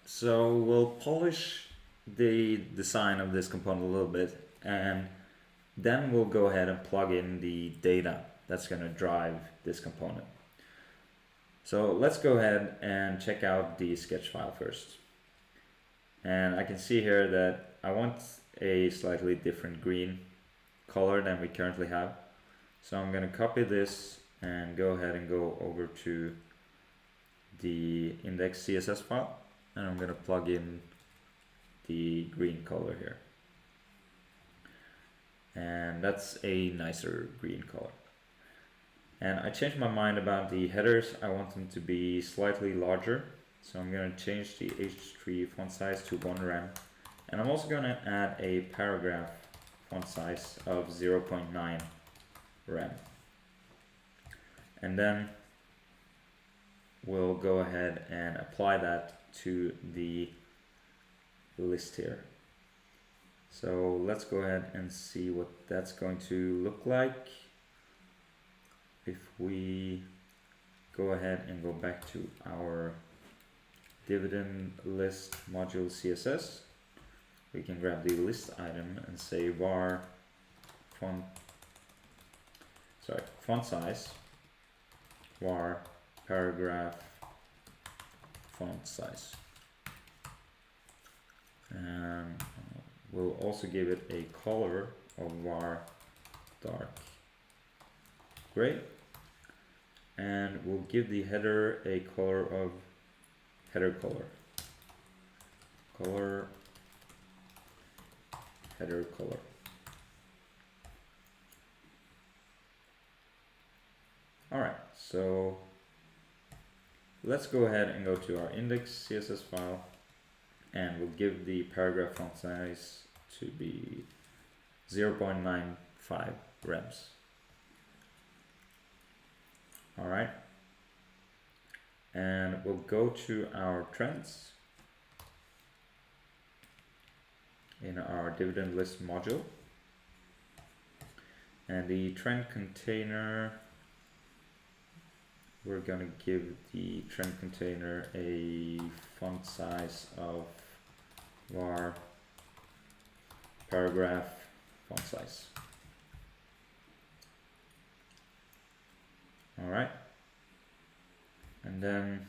So we'll polish the design of this component a little bit, and then we'll go ahead and plug in the data that's going to drive this component. So let's go ahead and check out the sketch file first. And I can see here that I want a slightly different green color than we currently have. So I'm going to copy this and go ahead and go over to the index CSS file, and I'm going to plug in the green color here. And that's a nicer green color. And I changed my mind about the headers. I want them to be slightly larger. So I'm going to change the H3 font size to 1 rem. And I'm also going to add a paragraph font size of 0.9 rem. And then we'll go ahead and apply that to the list here. So let's go ahead and see what that's going to look like. If we go ahead and go back to our dividend list module CSS, we can grab the list item and say var font size var paragraph font size, and we'll also give it a color of var dark gray, and we'll give the header a color of header color header color. Alright, so let's go ahead and go to our index CSS file, and we'll give the paragraph font size to be 0.95 rems. Alright, and we'll go to our trends in our dividend list module, and the trend container, we're going to give the trend container a font size of var paragraph font size. Alright, and then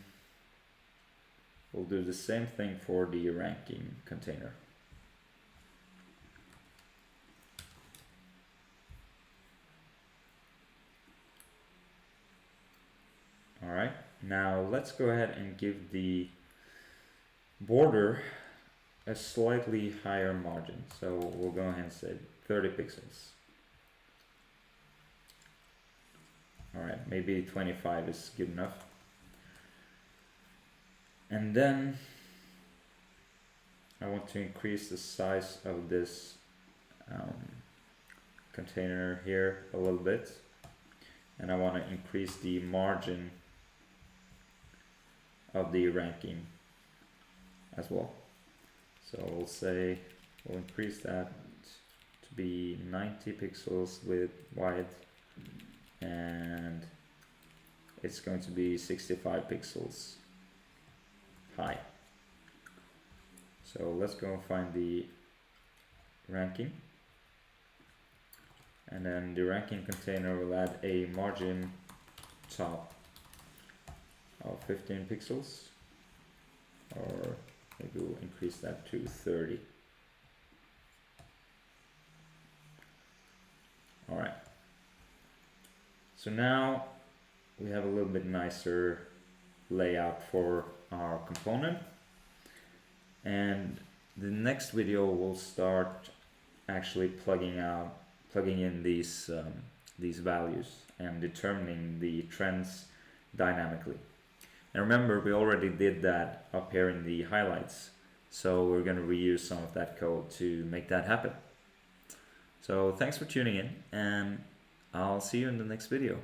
we'll do the same thing for the ranking container. Alright, now let's go ahead and give the border a slightly higher margin. So we'll go ahead and say 30 pixels. Alright, maybe 25 is good enough. And then I want to increase the size of this container here a little bit, and I want to increase the margin of the ranking as well. So we'll say we'll increase that to be 90 pixels with wide, and it's going to be 65 pixels high. So let's go and find the ranking, and then the ranking container will add a margin top of 15 pixels, or maybe we'll increase that to 30. Alright, so now we have a little bit nicer layout for our component, and the next video will start actually plugging in these values and determining the trends dynamically. And remember, we already did that up here in the highlights, so we're going to reuse some of that code to make that happen. So thanks for tuning in, and I'll see you in the next video.